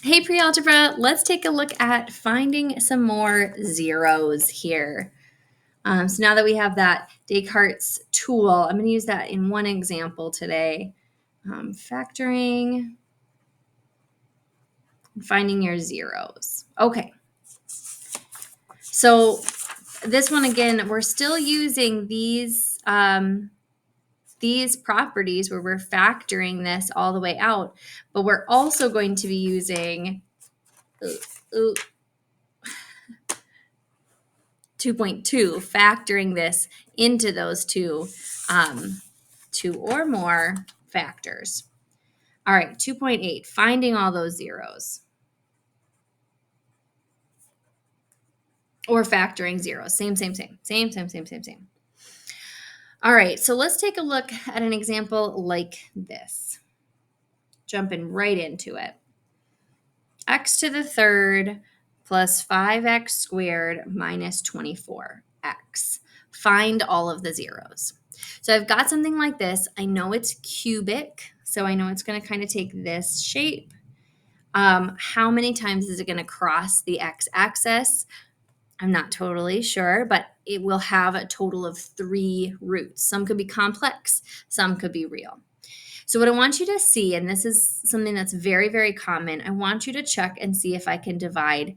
Hey, pre-algebra, let's take a look at finding some more zeros here. So now that we have that Descartes tool, I'm going to use that in one example today. Factoring, finding your zeros. Okay. So this one again, we're still using these properties where we're factoring this all the way out, but we're also going to be using 2.2, factoring this into those two or more factors. All right, 2.8, finding all those zeros. Or factoring zeros. Same. All right, so let's take a look at an example like this. Jumping right into it. X to the third plus 5x squared minus 24x. Find all of the zeros. So I've got something like this. I know it's cubic, so I know it's going to kind of take this shape. How many times is it going to cross the x-axis? I'm not totally sure, but it will have a total of 3 roots. Some could be complex, some could be real. So what I want you to see, and this is something that's very, very common, I want you to check and see if I can divide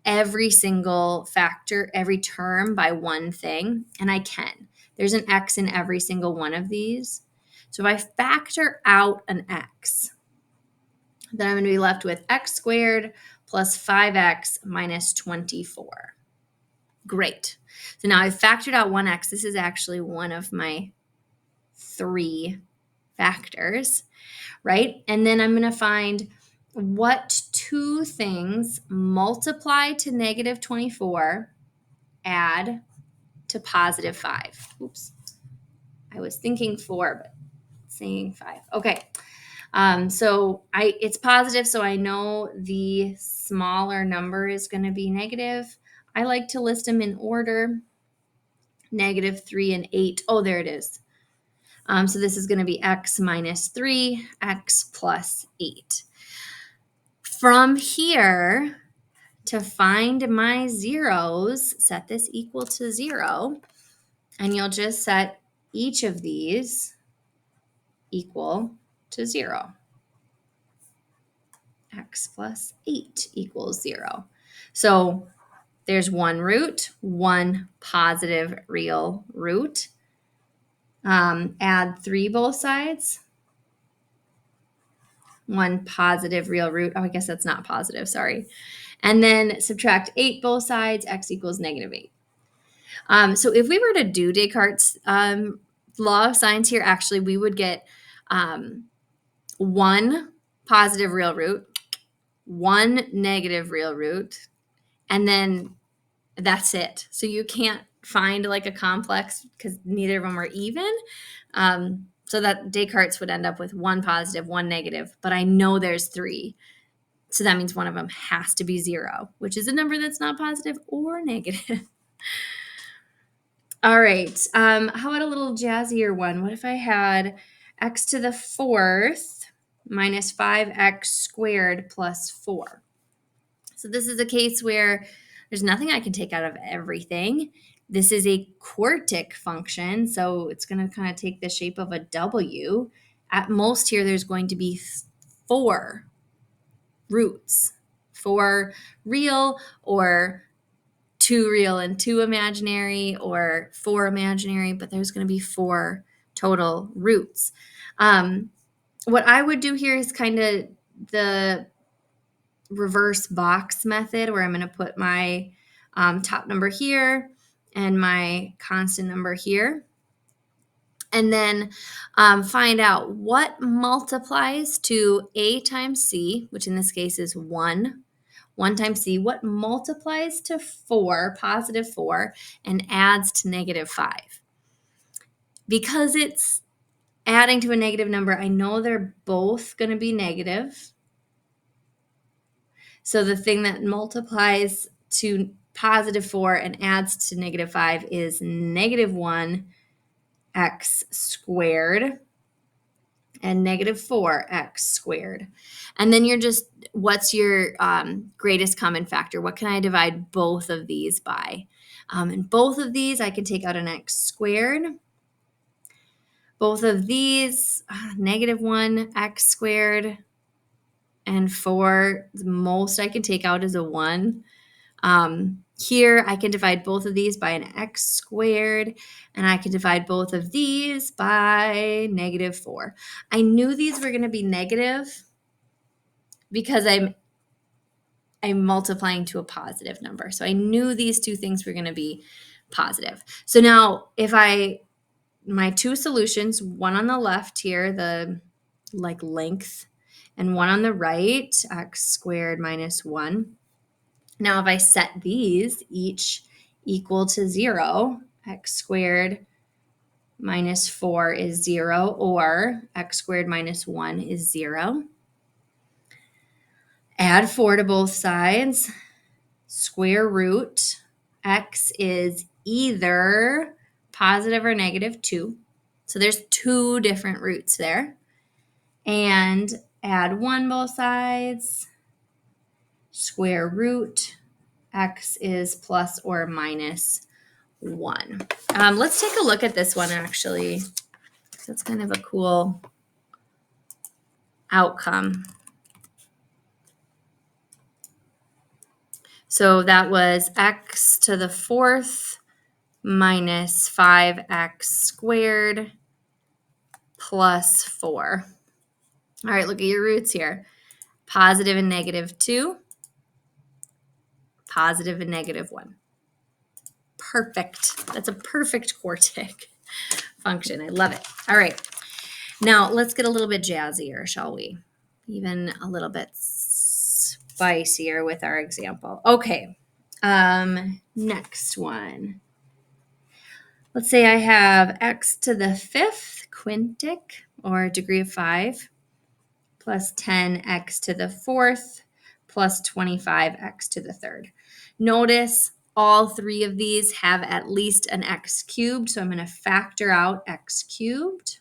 every single factor, every term by one thing, and I can. There's an x in every single one of these. So if I factor out an x, then I'm going to be left with x squared plus 5x minus 24. Great. So now I've factored out one x. This is actually one of my 3 factors, right? And then I'm going to find what 2 things multiply to negative 24 add to positive 5. Oops. I was thinking 4, but saying 5. Okay. So it's positive, so I know the smaller number is going to be negative. I like to list them in order. Negative 3 and 8. Oh, there it is. So this is going to be x minus 3, x plus 8. From here, to find my zeros, set this equal to 0, and you'll just set each of these equal to 0. X plus 8 equals 0. So there's one root, one positive real root. Add 3 both sides. One positive real root. Oh, I guess that's not positive, sorry. And then subtract 8 both sides, x equals negative 8. So if we were to do Descartes' law of signs here, actually we would get one positive real root, one negative real root, and then that's it. So you can't find like a complex because neither of them are even. So that Descartes would end up with one positive, one negative, but I know there's 3. So that means one of them has to be 0, which is a number that's not positive or negative. All right. How about a little jazzier one? What if I had x to the 4th minus 5x squared plus 4? So this is a case where there's nothing I can take out of everything. This is a quartic function, so it's going to kind of take the shape of a W. At most here, there's going to be 4 roots, 4 real or 2 real and 2 imaginary, or 4 imaginary, but there's going to be 4 total roots. What I would do here is kind of the reverse box method, where I'm going to put my top number here and my constant number here. And then find out what multiplies to a times c, which in this case is 1. 1 times c, what multiplies to 4, positive 4, and adds to negative 5. Because it's adding to a negative number, I know they're both going to be negative. So the thing that multiplies to positive 4 and adds to negative 5 is negative 1 x squared. and negative 4x squared. And then you're just, what's your greatest common factor? What can I divide both of these by? And both of these, I can take out an x squared. Both of these, negative 1x squared and 4, the most I can take out is a 1. Here, I can divide both of these by an x squared, and I can divide both of these by negative 4. I knew these were going to be negative because I'm multiplying to a positive number. So I knew these two things were going to be positive. So now if my two solutions, one on the left here, the like length, and one on the right, x squared minus 1. Now, if I set these each equal to 0, x squared minus 4 is 0, or x squared minus 1 is 0. Add 4 to both sides. Square root. X is either positive or negative 2. So there's 2 different roots there. And add 1 both sides. Square root. X is plus or minus 1. Let's take a look at this one, actually. That's kind of a cool outcome. So that was x to the 4th minus 5x squared plus 4. All right, look at your roots here. Positive and negative 2. Positive and negative 1. Perfect. That's a perfect quartic function. I love it. All right. Now, let's get a little bit jazzier, shall we? Even a little bit spicier with our example. Okay. Next one. Let's say I have x to the 5th quintic, or degree of 5, plus 10x to the 4th, plus 25x to the 3rd. Notice all 3 of these have at least an x cubed, so I'm going to factor out x cubed.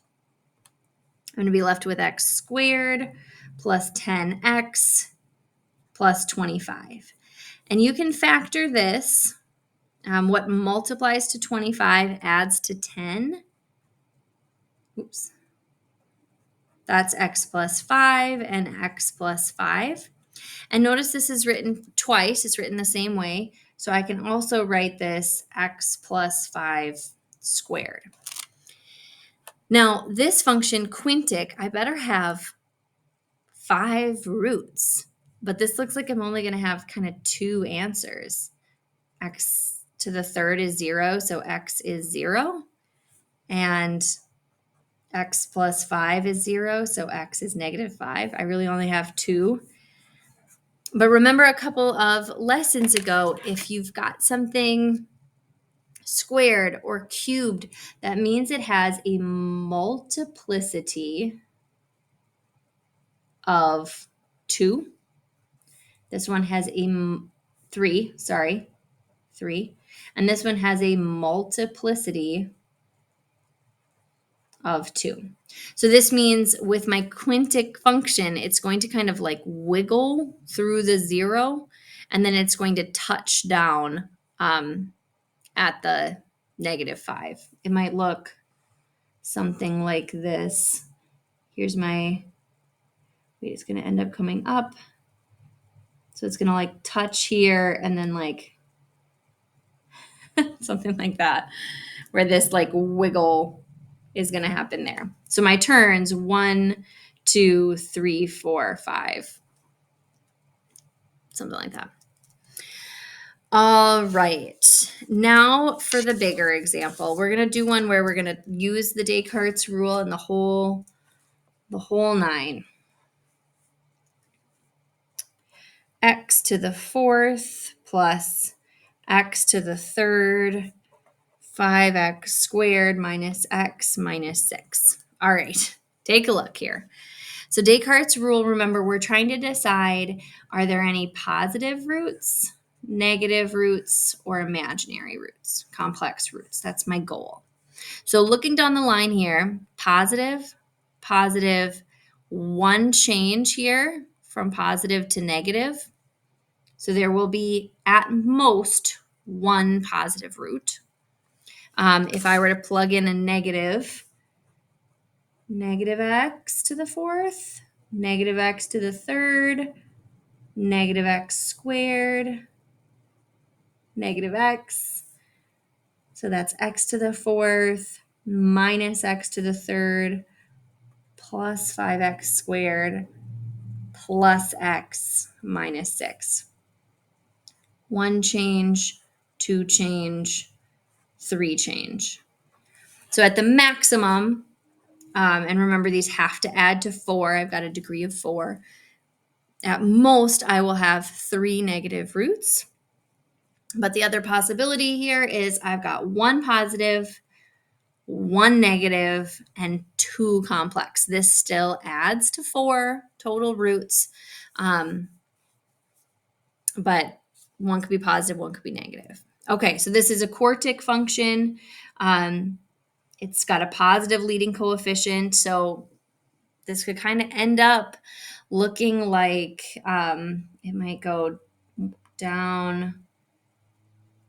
I'm going to be left with x squared plus 10x plus 25. And you can factor this. What multiplies to 25 adds to 10. Oops. That's x plus 5 and x plus 5. And notice this is written twice. It's written the same way. So I can also write this x plus 5 squared. Now, this function, quintic, I better have 5 roots. But this looks like I'm only going to have kind of 2 answers. X to the 3rd is 0, so x is 0. And x plus 5 is 0, so x is negative 5. I really only have 2. But remember a couple of lessons ago, if you've got something squared or cubed, that means it has a multiplicity of 2. This one has a 3. And this one has a multiplicity of 2. So this means with my quintic function, it's going to kind of like wiggle through the 0, and then it's going to touch down at the negative 5. It might look something like this. Here's my, it's going to end up coming up. So it's going to like touch here and then like something like that, where this like wiggle is going to happen there. So my turns 1, 2, 3, 4, 5, something like that. All right. Now for the bigger example, we're going to do one where we're going to use the Descartes rule and the whole 9. X to the 4th plus x to the 3rd, 5x squared minus x minus 6. All right, take a look here. So Descartes' rule, remember, we're trying to decide, are there any positive roots, negative roots, or imaginary roots, complex roots? That's my goal. So looking down the line here, positive, positive, one change here from positive to negative. So there will be at most one positive root. If I were to plug in a negative x to the fourth, negative x to the third, negative x squared, negative x. So that's x to the fourth minus x to the third plus 5x squared plus x minus 6. One change, two change, three change. So at the maximum, and remember these have to add to 4. I've got a degree of 4. At most, I will have 3 negative roots. But the other possibility here is I've got one positive, one negative, and 2 complex. This still adds to 4 total roots. But one could be positive, one could be negative. Okay, so this is a quartic function. It's got a positive leading coefficient. So this could kind of end up looking like it might go down,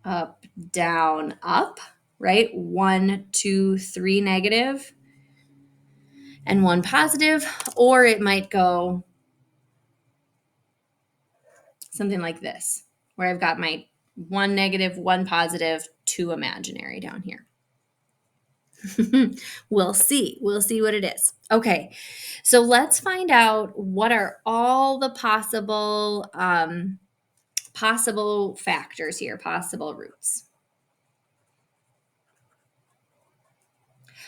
up, right? 1, 2, 3 negative and 1 positive, or it might go something like this, where I've got my 1 negative, 1 positive, 2 imaginary down here. We'll see. We'll see what it is. Okay, so let's find out what are all the possible factors here, possible roots.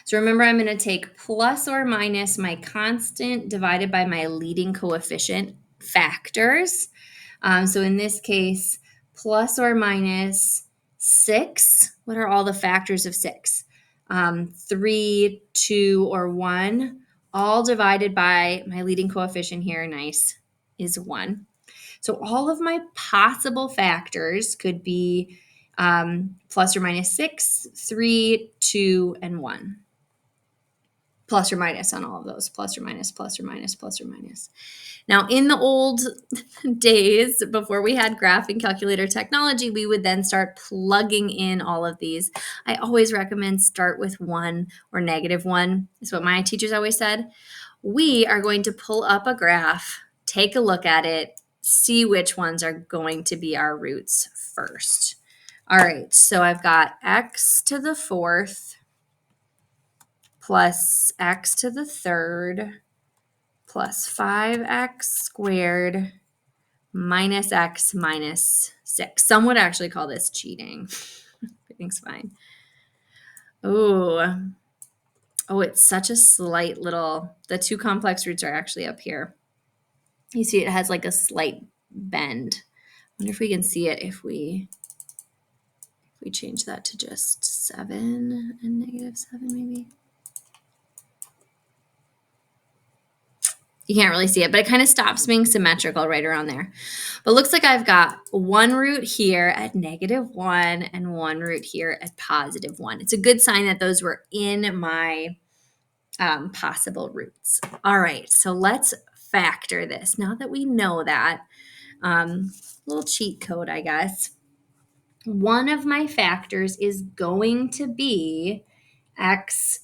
So remember, I'm going to take plus or minus my constant divided by my leading coefficient factors. So in this case, plus or minus 6. What are all the factors of 6? 3, 2, or 1, all divided by my leading coefficient here, nice, is 1. So all of my possible factors could be plus or minus 6, 3, 2, and 1. Plus or minus on all of those, plus or minus, plus or minus, plus or minus. Now, in the old days, before we had graph and calculator technology, we would then start plugging in all of these. I always recommend start with 1 or negative 1. Is what my teachers always said. We are going to pull up a graph, take a look at it, see which ones are going to be our roots first. All right, so I've got x to the fourth plus x to the third plus 5x squared minus x minus 6. Some would actually call this cheating. Everything's fine. Oh, it's such a slight little, the 2 complex roots are actually up here. You see it has like a slight bend. I wonder if we can see it if we change that to just 7 and negative 7 maybe. You can't really see it, but it kind of stops being symmetrical right around there. But it looks like I've got 1 root here at negative 1 and 1 root here at positive 1. It's a good sign that those were in my possible roots. All right, so let's factor this. Now that we know that, little cheat code, I guess. One of my factors is going to be x,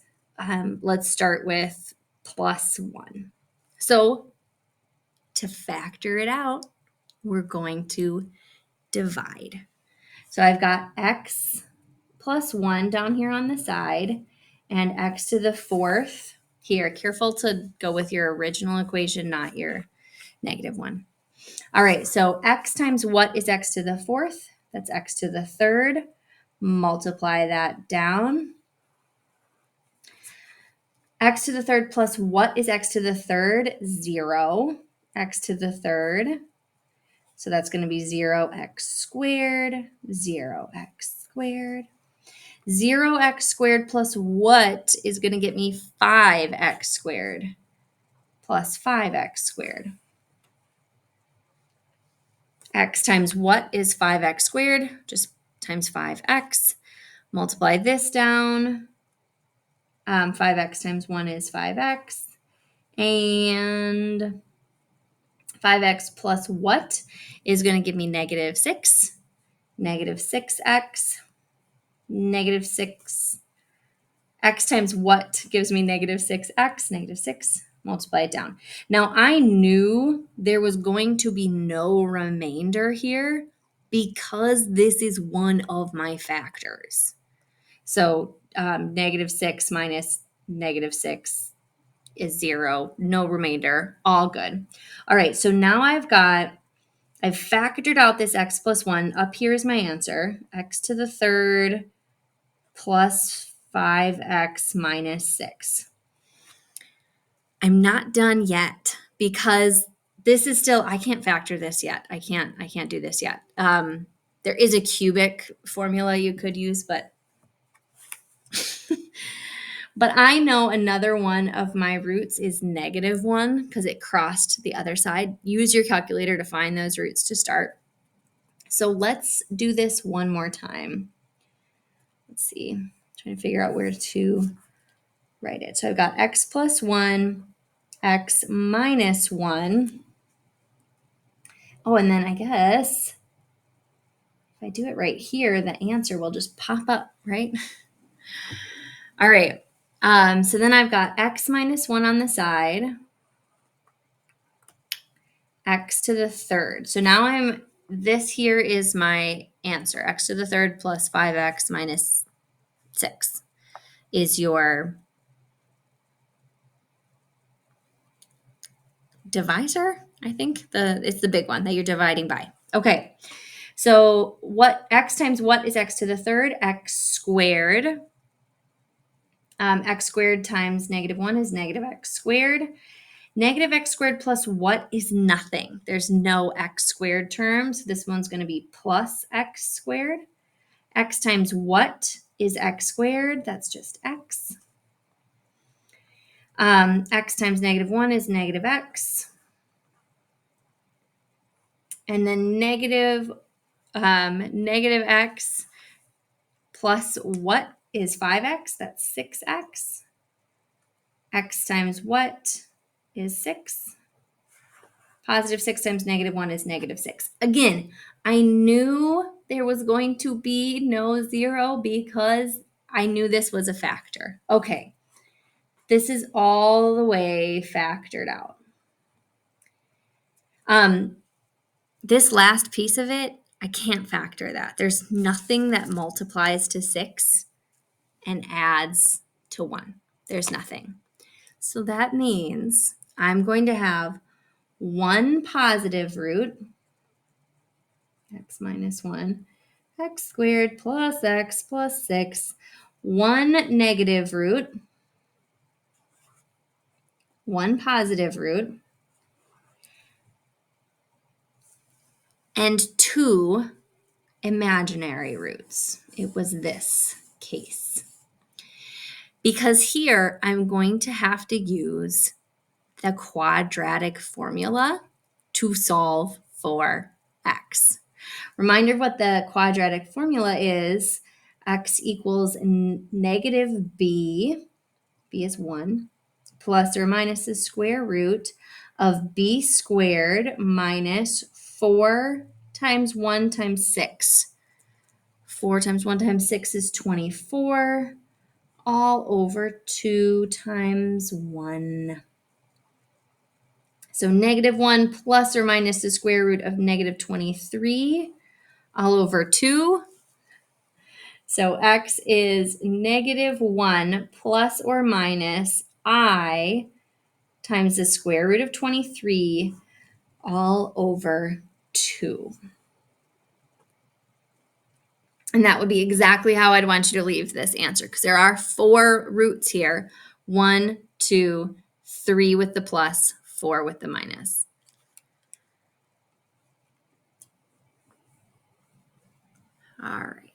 let's start with plus 1. So to factor it out, we're going to divide. So I've got x plus 1 down here on the side and x to the fourth here. Careful to go with your original equation, not your negative 1. All right, so x times what is x to the fourth? That's x to the third. Multiply that down. X to the third plus what is x to the third? 0. X to the third. So that's going to be 0x squared, 0x squared. 0x squared plus what is going to get me 5x squared plus 5x squared. X times what is 5x squared? Just times 5x. Multiply this down. 5x times 1 is 5x. And 5x plus what is going to give me negative 6? Negative 6x. Negative 6. X times what gives me negative 6x? Negative 6. Multiply it down. Now, I knew there was going to be no remainder here because this is one of my factors. So negative 6 minus negative 6 is 0. No remainder. All good. All right, so now I've factored out this x plus 1. Up here is my answer. X to the third plus 5x minus 6. I'm not done yet because this is still, I can't factor this yet. I can't do this yet. There is a cubic formula you could use, but but I know another one of my roots is negative 1 because it crossed the other side. Use your calculator to find those roots to start. So let's do this one more time. Let's see. I'm trying to figure out where to write it. So I've got x plus 1, x minus 1. Oh, and then I guess if I do it right here, the answer will just pop up, right? All right. So then I've got x minus 1 on the side, x to the third. So now this here is my answer. X to the third plus 5x minus 6 is your divisor, I think. It's the big one that you're dividing by. Okay. So what x times what is x to the third? X squared. X squared times negative 1 is negative x squared. Negative x squared plus what is nothing. There's no x squared term, so this one's going to be plus x squared. X times what is x squared? That's just x. X times negative 1 is negative x. And then negative x plus what is 5x? That's 6x. X times what is 6? Positive 6 times negative 1 is negative 6. Again, I knew there was going to be no 0 because I knew this was a factor. Okay, this is all the way factored out. This last piece of it, I can't factor that. There's nothing that multiplies to 6 and adds to 1. There's nothing. So that means I'm going to have one positive root, x minus 1, x squared plus x plus 6, one negative root, one positive root, and two imaginary roots. It was this case. Because here I'm going to have to use the quadratic formula to solve for x. Reminder of what the quadratic formula is. X equals negative b is 1, plus or minus the square root of b squared minus 4 times 1 times 6. 4 times 1 times 6 is 24, all over 2 times 1. So negative 1 plus or minus the square root of negative 23, all over 2. So x is negative 1 plus or minus I times the square root of 23, all over 2. And that would be exactly how I'd want you to leave this answer, because there are 4 roots here. 1, 2, 3 with the plus, 4 with the minus. All right.